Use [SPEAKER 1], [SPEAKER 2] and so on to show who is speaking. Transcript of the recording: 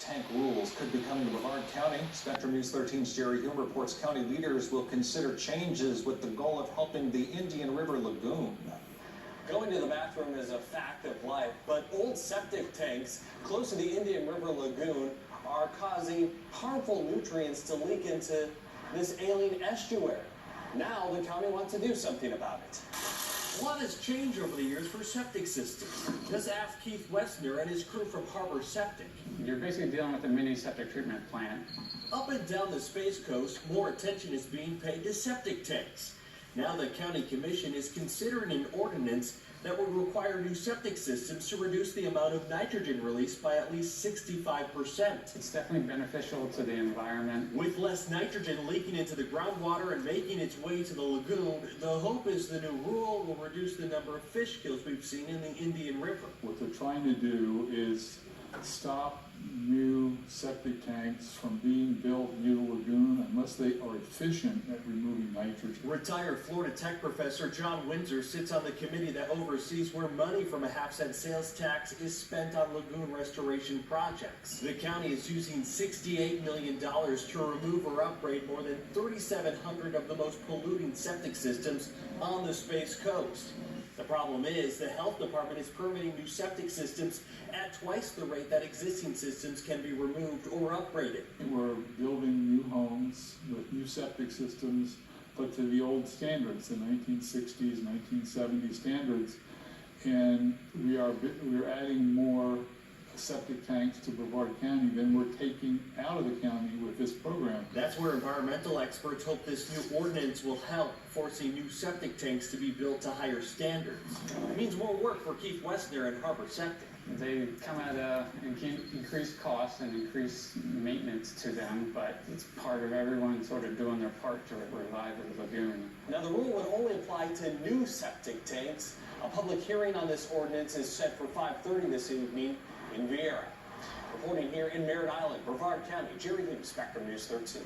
[SPEAKER 1] tank rules could be coming to Brevard County. Spectrum News 13's Jerry Hume reports county leaders will consider changes with the goal of helping the Indian River Lagoon.
[SPEAKER 2] Going to the bathroom is a fact of life, but old septic tanks close to the Indian River Lagoon are causing harmful nutrients to leak into this ailing estuary. Now the county wants to do something about it. A lot has changed over the years for septic systems. Just ask Keith Wessner and his crew from Harbor Septic.
[SPEAKER 3] You're basically dealing with a mini septic treatment plant.
[SPEAKER 2] Up and down the Space Coast, more attention is being paid to septic tanks. Now the county commission is considering an ordinance that would require new septic systems to reduce the amount of nitrogen released by at least 65%.
[SPEAKER 3] It's definitely beneficial to the environment.
[SPEAKER 2] With less nitrogen leaking into the groundwater and making its way to the lagoon, the hope is the new rule will reduce the number of fish kills we've seen in the Indian River.
[SPEAKER 4] What they're trying to do is stop new septic tanks from being built near the lagoon unless they are efficient at removing nitrogen.
[SPEAKER 2] Retired Florida Tech professor John Windsor sits on the committee that oversees where money from a half-cent sales tax is spent on lagoon restoration projects. The county is using $68 million to remove or upgrade more than 3,700 of the most polluting septic systems on the Space Coast. The problem is the health department is permitting new septic systems at twice the rate that existing systems can be removed or upgraded.
[SPEAKER 4] We're building new homes with new septic systems, but to the old standards, the 1960s, 1970s standards, and we're adding more septic tanks to Brevard County than we're taking out of the county with this program.
[SPEAKER 2] That's where environmental experts hope this new ordinance will help, forcing new septic tanks to be built to higher standards. It means more work for Keith Wessner and Harbor Septic.
[SPEAKER 3] They come at increased cost and increased maintenance to them, but it's part of everyone sort of doing their part to revive the lagoon.
[SPEAKER 2] Now the rule would only apply to new septic tanks. A public hearing on this ordinance is set for 5:30 this evening in Vieira. Reporting here in Merritt Island, Brevard County, Jerry Hume, Spectrum News 13.